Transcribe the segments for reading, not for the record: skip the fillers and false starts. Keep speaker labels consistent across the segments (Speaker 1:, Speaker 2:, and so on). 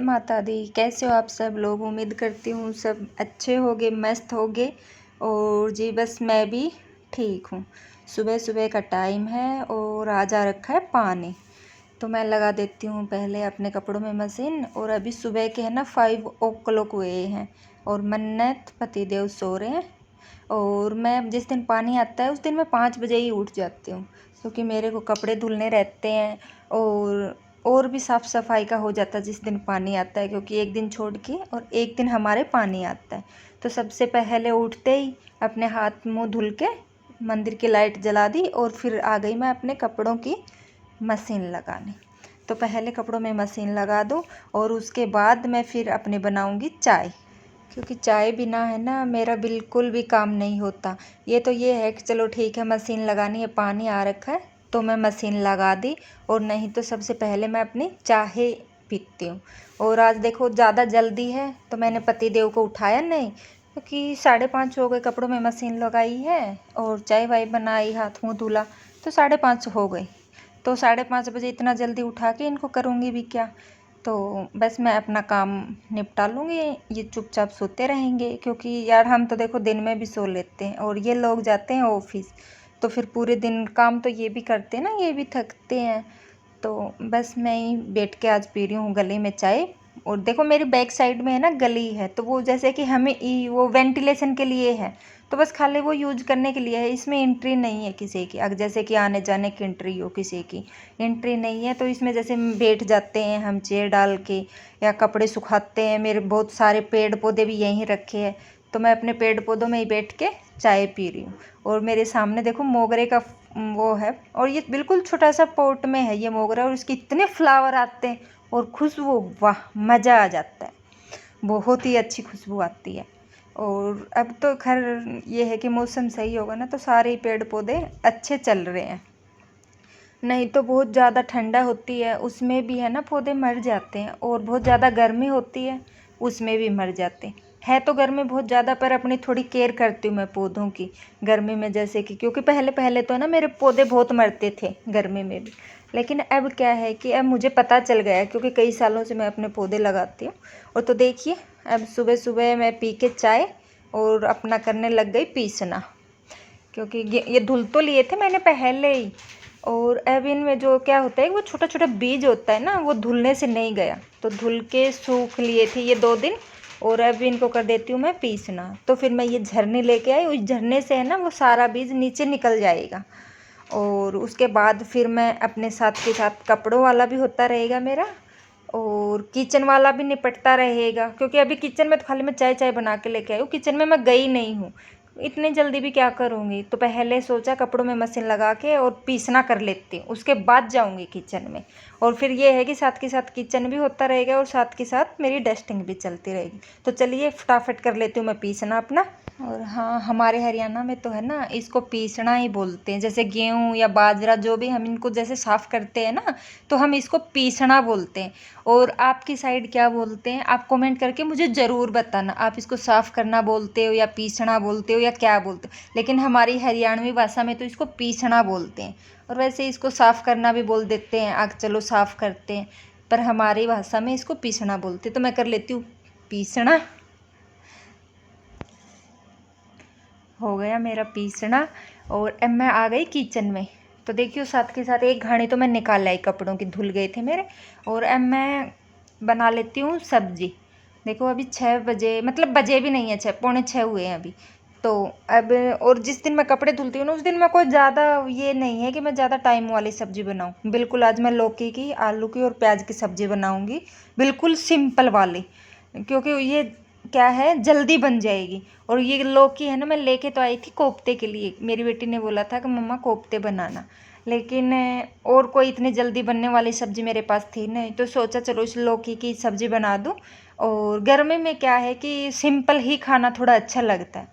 Speaker 1: माता दी। कैसे हो आप सब लोग? उम्मीद करती हूँ सब अच्छे होगे, मस्त होगे। और जी बस मैं भी ठीक हूँ। सुबह सुबह का टाइम है और आज आ रखा है पानी, तो मैं लगा देती हूँ पहले अपने कपड़ों में मशीन। और अभी सुबह के है ना 5 o'clock हुए हैं और मन्नत पतिदेव सो रहे हैं। और मैं जिस दिन पानी आता है उस दिन मैं 5 बजे ही उठ जाती हूँ, क्योंकि मेरे को कपड़े धुलने रहते हैं और भी साफ़ सफाई का हो जाता है जिस दिन पानी आता है, क्योंकि एक दिन छोड़ के और एक दिन हमारे पानी आता है। तो सबसे पहले उठते ही अपने हाथ मुंह धुल के मंदिर की लाइट जला दी और फिर आ गई मैं अपने कपड़ों की मशीन लगाने। तो पहले कपड़ों में मशीन लगा दूँ और उसके बाद मैं फिर अपने बनाऊँगी चाय, क्योंकि चाय बिना है ना मेरा बिल्कुल भी काम नहीं होता। ये है कि चलो ठीक है मशीन लगानी है, पानी आ रखा है तो मैं मशीन लगा दी, और नहीं तो सबसे पहले मैं अपनी चाय पीती हूँ। और आज देखो ज़्यादा जल्दी है तो मैंने पतिदेव को उठाया नहीं, क्योंकि 5:30 हो गए, कपड़ों में मशीन लगाई है और चाय वाय बनाई, हाथ मुँह धुला, तो 5:30 हो गई। तो 5:30 बजे इतना जल्दी उठा के इनको करूँगी भी क्या? तो बस मैं अपना काम निपटा लूँगी, ये चुपचाप सोते रहेंगे, क्योंकि यार हम तो देखो दिन में भी सो लेते हैं और ये लोग जाते हैं ऑफिस, तो फिर पूरे दिन काम तो ये भी करते हैं ना, ये भी थकते हैं। तो बस मैं ही बैठ के आज पी रही हूँ गली में चाय। और देखो मेरी बैक साइड में है ना गली है, तो वो जैसे कि हमें वो वेंटिलेशन के लिए है, तो बस खाली वो यूज करने के लिए है, इसमें एंट्री नहीं है किसी की। अगर जैसे कि आने जाने की एंट्री हो, किसी की एंट्री नहीं है, तो इसमें जैसे बैठ जाते हैं हम चेयर डाल के या कपड़े सुखाते हैं। मेरे बहुत सारे पेड़ पौधे भी यहीं रखे हैं, तो मैं अपने पेड़ पौधों में ही बैठ के चाय पी रही हूँ। और मेरे सामने देखो मोगरे का वो है, और ये बिल्कुल छोटा सा पॉट में है ये मोगरा, और इसके इतने फ्लावर आते हैं और खुशबू, वाह मज़ा आ जाता है, बहुत ही अच्छी खुशबू आती है। और अब तो खैर ये है कि मौसम सही होगा ना तो सारे ही पेड़ पौधे अच्छे चल रहे हैं, नहीं तो बहुत ज़्यादा ठंडा होती है उसमें भी है ना पौधे मर जाते हैं, और बहुत ज़्यादा गर्मी होती है उसमें भी मर जाते हैं। है तो गर्मी बहुत ज़्यादा, पर अपनी थोड़ी केयर करती हूँ मैं पौधों की गर्मी में, जैसे कि क्योंकि पहले पहले तो ना मेरे पौधे बहुत मरते थे गर्मी में भी, लेकिन अब क्या है कि अब मुझे पता चल गया है, क्योंकि कई सालों से मैं अपने पौधे लगाती हूँ। और तो देखिए अब सुबह सुबह मैं पी के चाय और अपना करने लग गई पीसना, क्योंकि ये धुल तो लिए थे मैंने पहले ही। और अब इनमें जो क्या होता है वो छोटा छोटा बीज होता है ना, वो धुलने से नहीं गया, तो धुल के सूख लिए थे ये 2 दिन। और अब इनको कर देती हूँ मैं पीसना, तो फिर मैं ये झरने लेके आई, उस झरने से है ना वो सारा बीज नीचे निकल जाएगा। और उसके बाद फिर मैं अपने साथ के साथ कपड़ों वाला भी होता रहेगा मेरा, और किचन वाला भी निपटता रहेगा, क्योंकि अभी किचन में तो खाली मैं चाय चाय बना के लेके आई हूँ, किचन में मैं गई नहीं हूँ, इतनी जल्दी भी क्या करूँगी। तो पहले सोचा कपड़ों में मशीन लगा के और पीसना कर लेती हूँ, उसके बाद जाऊँगी किचन में। और फिर ये है कि साथ के साथ किचन भी होता रहेगा और साथ के साथ मेरी डस्टिंग भी चलती रहेगी। तो चलिए फटाफट कर लेती हूँ मैं पीसना अपना। और हाँ, हमारे हरियाणा में तो है ना इसको पीसना ही बोलते हैं, जैसे गेहूँ या बाजरा जो भी हम इनको जैसे साफ़ करते हैं ना, तो हम इसको पीसना बोलते हैं। और आपकी साइड क्या बोलते हैं आप कमेंट करके मुझे ज़रूर बताना, आप इसको साफ़ करना बोलते हो या पीसना बोलते हो या क्या बोलते हो। लेकिन हमारी हरियाणवी भाषा में तो इसको पीसना बोलते हैं, और वैसे इसको साफ़ करना भी बोल देते हैं, आग चलो साफ़ करते हैं, पर हमारी भाषा में इसको पीसना बोलते हैं। तो मैं कर लेती हूँ पीसना। हो गया मेरा पीसना, और अब मैं आ गई किचन में। तो देखियो साथ के साथ एक घानी तो मैं निकाल लाई, कपड़ों की धुल गए थे मेरे। और अब मैं बना लेती हूँ सब्जी। देखो अभी 6 बजे, मतलब बजे भी नहीं है, 6 पौने 6 हुए हैं अभी। तो अब और जिस दिन मैं कपड़े धुलती हूँ ना उस दिन मैं कोई ज़्यादा ये नहीं है कि मैं ज़्यादा टाइम वाली सब्ज़ी बनाऊँ। बिल्कुल आज मैं लौकी की, आलू की और प्याज की सब्ज़ी बनाऊँगी, बिल्कुल सिंपल वाली, क्योंकि ये क्या है जल्दी बन जाएगी। और ये लौकी है ना मैं लेके तो आई थी कोफ्ते के लिए, मेरी बेटी ने बोला था कि मम्मा कोफ्ते बनाना, लेकिन और कोई इतनी जल्दी बनने वाली सब्ज़ी मेरे पास थी नहीं, तो सोचा चलो इस लौकी की सब्ज़ी बना दूँ। और गर्मी में क्या है कि सिंपल ही खाना थोड़ा अच्छा लगता है,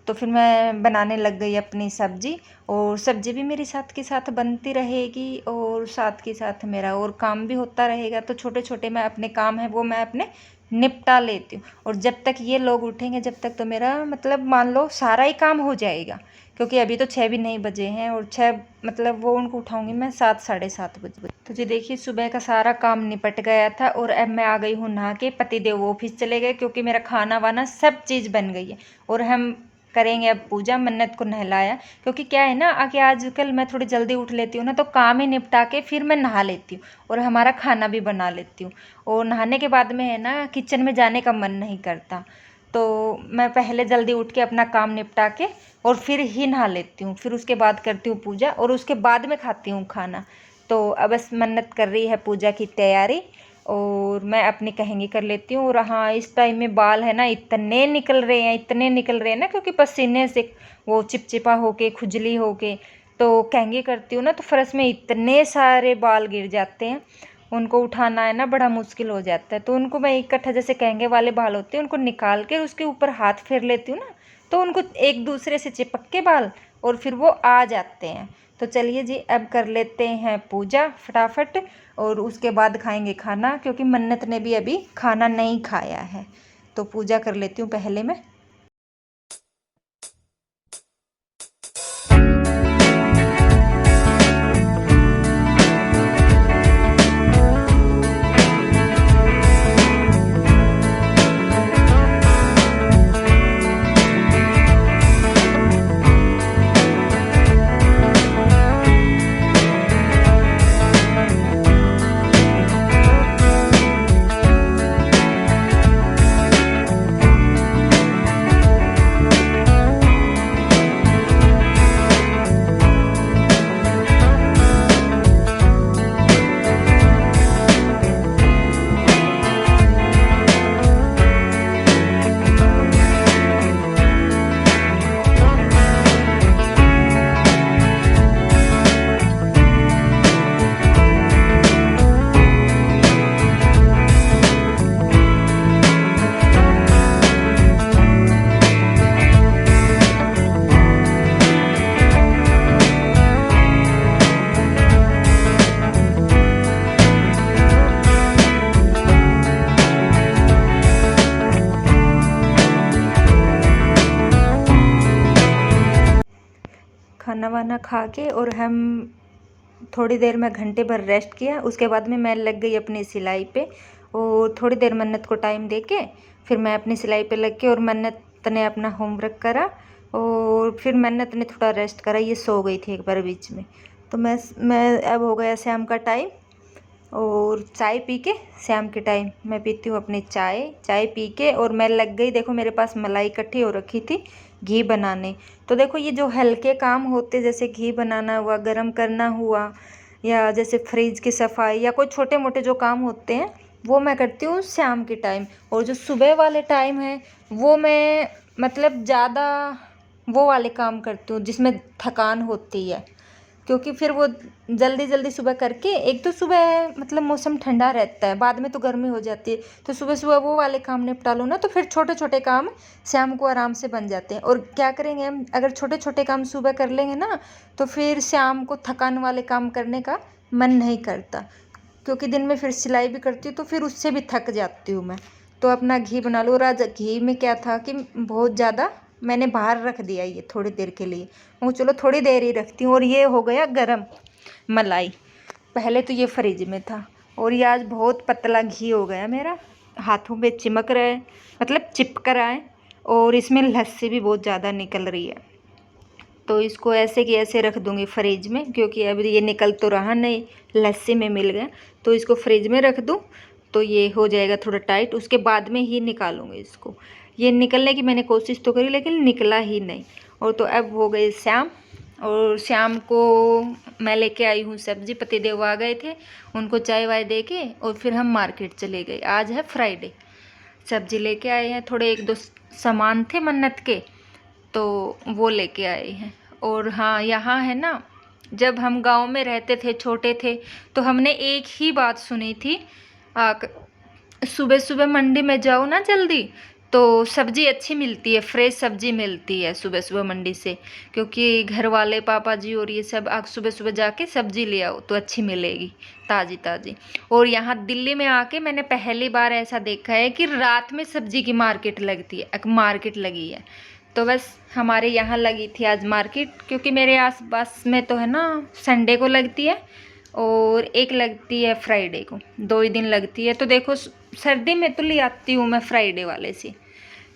Speaker 1: तो फिर मैं बनाने लग गई अपनी सब्ज़ी। और सब्ज़ी भी मेरे साथ के साथ बनती रहेगी और साथ के साथ मेरा और काम भी होता रहेगा। तो छोटे छोटे मैं अपने काम है वो मैं अपने निपटा लेती हूँ। और जब तक ये लोग उठेंगे जब तक तो मेरा मतलब मान लो सारा ही काम हो जाएगा, क्योंकि अभी तो 6 भी नहीं बजे हैं और 6 मतलब वो उनको उठाऊंगी मैं 7 साढ़े 7 बजे। तो जी देखिए सुबह का सारा काम निपट गया था और अब मैं आ गई हूँ नहा के। पतिदेव ऑफिस चले गए क्योंकि मेरा खाना वाना सब चीज़ बन गई है और हम करेंगे अब पूजा। मन्नत को नहलाया, क्योंकि क्या है ना आगे आजकल मैं थोड़ी जल्दी उठ लेती हूँ ना, तो काम ही निपटा के फिर मैं नहा लेती हूँ और हमारा खाना भी बना लेती हूँ। और नहाने के बाद में है ना किचन में जाने का मन नहीं करता, तो मैं पहले जल्दी उठ के अपना काम निपटा के और फिर ही नहा लेती हूँ। फिर उसके बाद करती हूँ पूजा और उसके बाद में खाती हूँ खाना। तो अब बस मन्नत कर रही है पूजा की तैयारी और मैं अपनी कहेंगी कर लेती हूँ। और हाँ इस टाइम में बाल है ना इतने निकल रहे हैं, इतने निकल रहे हैं ना, क्योंकि पसीने से वो चिपचिपा होके खुजली होके तो कहेंगी करती हूँ ना, तो फर्श में इतने सारे बाल गिर जाते हैं, उनको उठाना है ना बड़ा मुश्किल हो जाता है। तो उनको मैं इकट्ठा जैसे कहंगे वाले बाल होते हैं उनको निकाल के उसके ऊपर हाथ फेर लेती हूँ ना, तो उनको एक दूसरे से चिपक के बाल और फिर वो आ जाते हैं। तो चलिए जी अब कर लेते हैं पूजा फटाफट और उसके बाद खाएंगे खाना, क्योंकि मन्नत ने भी अभी खाना नहीं खाया है। तो पूजा कर लेती हूँ पहले मैं। खाना वाना खा के और हम थोड़ी देर में घंटे भर रेस्ट किया। उसके बाद में मैं लग गई अपनी सिलाई पे और थोड़ी देर मन्नत को टाइम दे के फिर मैं अपनी सिलाई पे लग के और मन्नत ने अपना होमवर्क करा और फिर मन्नत ने थोड़ा रेस्ट करा। ये सो गई थी एक बार बीच में। तो मैं अब हो गया शाम का टाइम और चाय पी के शाम के टाइम मैं पीती हूँ अपनी चाय पी के और मैं लग गई। देखो मेरे पास मलाई इकट्ठी हो रखी थी घी बनाने। तो देखो ये जो हल्के काम होते जैसे घी बनाना हुआ, गरम करना हुआ, या जैसे फ्रिज की सफाई या कोई छोटे मोटे जो काम होते हैं वो मैं करती हूँ शाम के टाइम। और जो सुबह वाले टाइम है वो मैं मतलब ज़्यादा वो वाले काम करती हूँ जिसमें थकान होती है, क्योंकि फिर वो जल्दी जल्दी सुबह करके एक तो सुबह मतलब मौसम ठंडा रहता है, बाद में तो गर्मी हो जाती है, तो सुबह सुबह वो वाले काम निपटा लो ना, तो फिर छोटे छोटे काम शाम को आराम से बन जाते हैं। और क्या करेंगे हम अगर छोटे छोटे काम सुबह कर लेंगे ना, तो फिर शाम को थकान वाले काम करने का मन नहीं करता, क्योंकि दिन में फिर सिलाई भी करती हूँ तो फिर उससे भी थक जाती हूँ मैं। तो अपना घी बना लो। और आज घी में क्या था कि बहुत ज़्यादा मैंने बाहर रख दिया ये थोड़ी देर के लिए, वो चलो थोड़ी देर ही रखती हूँ। और ये हो गया गरम मलाई, पहले तो ये फ्रिज में था और ये आज बहुत पतला घी हो गया मेरा, हाथों पे चिमक रहा है मतलब चिपक रहा है और इसमें लस्सी भी बहुत ज़्यादा निकल रही है। तो इसको ऐसे कि ऐसे रख दूँगी फ्रिज में, क्योंकि अब ये निकल तो रहा नहीं, लस्सी में मिल गया, तो इसको फ्रिज में रख दूँ तो ये हो जाएगा थोड़ा टाइट। उसके बाद में ही निकालूँगी इसको। ये निकलने की मैंने कोशिश तो करी लेकिन निकला ही नहीं। और तो अब हो गए शाम, और शाम को मैं लेके आई हूँ सब्ज़ी। पतिदेव आ गए थे, उनको चाय वाय दे के और फिर हम मार्केट चले गए। आज है फ्राइडे, सब्ज़ी लेके आए हैं, थोड़े एक दो सामान थे मन्नत के तो वो लेके आए हैं। और हाँ यहाँ है ना, जब हम गांव में रहते थे छोटे थे तो हमने एक ही बात सुनी थी, सुबह सुबह मंडी में जाओ ना जल्दी तो सब्ज़ी अच्छी मिलती है, फ्रेश सब्ज़ी मिलती है सुबह सुबह मंडी से, क्योंकि घर वाले पापा जी और ये सब आज सुबह सुबह जाके सब्ज़ी ले आओ तो अच्छी मिलेगी, ताज़ी ताज़ी। और यहाँ दिल्ली में आके मैंने पहली बार ऐसा देखा है कि रात में सब्ज़ी की मार्केट लगती है, एक मार्केट लगी है। तो बस हमारे यहाँ लगी थी आज मार्केट, क्योंकि मेरे आसपास में तो है ना संडे को लगती है और एक लगती है फ्राइडे को, 2 ही दिन लगती है। तो देखो सर्दी में तो ले आती हूँ मैं फ्राइडे वाले से,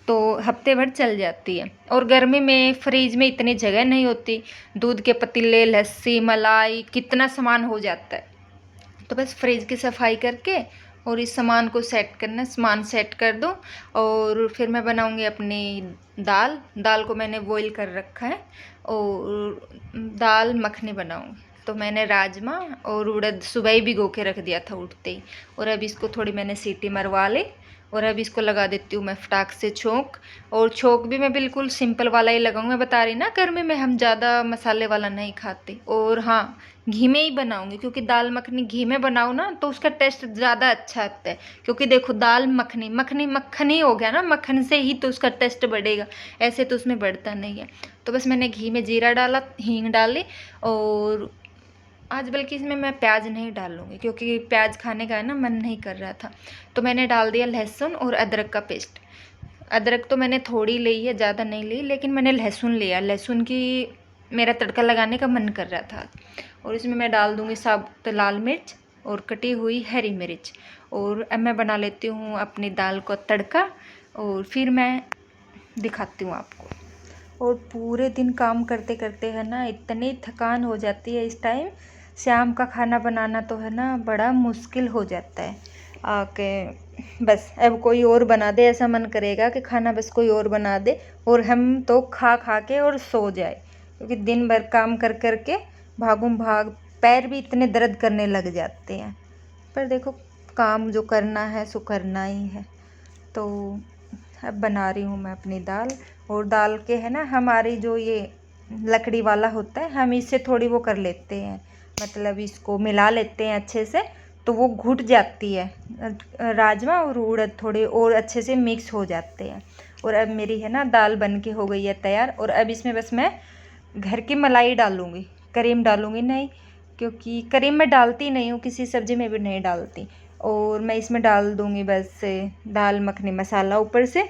Speaker 1: तो हफ्ते भर चल जाती है। और गर्मी में फ्रिज में इतनी जगह नहीं होती, दूध के पतीले, लस्सी, मलाई, कितना सामान हो जाता है। तो बस फ्रिज की सफाई करके और इस सामान को सेट करना, सामान सेट कर दो और फिर मैं बनाऊंगी अपनी दाल को मैंने बॉईल कर रखा है और दाल मखनी बनाऊंगी। तो मैंने राजमा और उड़द सुबह ही भिगो के रख दिया था उठते ही, और अब इसको थोड़ी मैंने सीटी मरवा ली और अब इसको लगा देती हूँ मैं फटाक से छोंक। और छोंक भी मैं बिल्कुल सिंपल वाला ही लगाऊंगी, मैं बता रही ना गर्मी में हम ज़्यादा मसाले वाला नहीं खाते। और हाँ, घी में ही बनाऊंगी, क्योंकि दाल मखनी घी में बनाऊँ ना तो उसका टेस्ट ज़्यादा अच्छा आता है। क्योंकि देखो दाल मखनी मक्खन ही हो गया ना, मक्खन से ही तो उसका टेस्ट बढ़ेगा, ऐसे तो उसमें बढ़ता नहीं है। तो बस मैंने घी में जीरा डाला, हींग डाली, और आज बल्कि इसमें मैं प्याज नहीं डालूँगी क्योंकि प्याज खाने का है ना मन नहीं कर रहा था। तो मैंने डाल दिया लहसुन और अदरक का पेस्ट। अदरक तो मैंने थोड़ी ली है, ज़्यादा नहीं ली, लेकिन मैंने लहसुन लिया, लहसुन की मेरा तड़का लगाने का मन कर रहा था। और इसमें मैं डाल दूँगी साबुत लाल मिर्च और कटी हुई हरी मिर्च। और अब मैं बना लेती हूँ अपनी दाल को तड़का और फिर मैं दिखाती हूँ आपको। और पूरे दिन काम करते करते है ना इतनी थकान हो जाती है इस टाइम, शाम का खाना बनाना तो है ना बड़ा मुश्किल हो जाता है। आके बस अब कोई और बना दे, ऐसा मन करेगा कि खाना बस कोई और बना दे और हम तो खा खा के और सो जाए, क्योंकि दिन भर काम कर कर के भागूं भाग पैर भी इतने दर्द करने लग जाते हैं। पर देखो काम जो करना है सो करना ही है। तो अब बना रही हूँ मैं अपनी दाल। और दाल के है ना हमारी जो ये लकड़ी वाला होता है, हम इससे थोड़ी वो कर लेते हैं, मतलब इसको मिला लेते हैं अच्छे से, तो वो घुट जाती है। राजमा और उड़द थोड़े और अच्छे से मिक्स हो जाते हैं। और अब मेरी है ना दाल बन के हो गई है तैयार। और अब इसमें बस मैं घर की मलाई डालूँगी, क्रीम डालूँगी नहीं, क्योंकि क्रीम मैं डालती नहीं हूँ, किसी सब्ज़ी में भी नहीं डालती। और मैं इसमें डाल दूँगी बस दाल मखनी मसाला ऊपर से।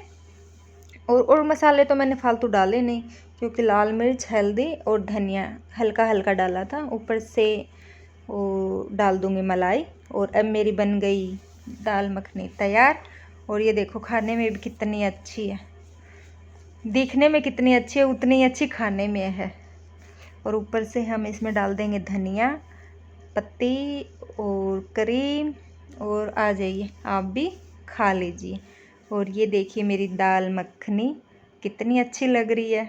Speaker 1: और मसाले तो मैंने फालतू डाले नहीं, क्योंकि लाल मिर्च, हल्दी और धनिया हल्का हल्का डाला था ऊपर से। वो डाल दूँगी मलाई। और अब मेरी बन गई दाल मखनी तैयार। और ये देखो खाने में भी कितनी अच्छी है, दिखने में कितनी अच्छी है उतनी ही अच्छी खाने में है। और ऊपर से हम इसमें डाल देंगे धनिया पत्ती और क्रीम। और आ जाइए आप भी खा लीजिए। और ये देखिए मेरी दाल मखनी कितनी अच्छी लग रही है।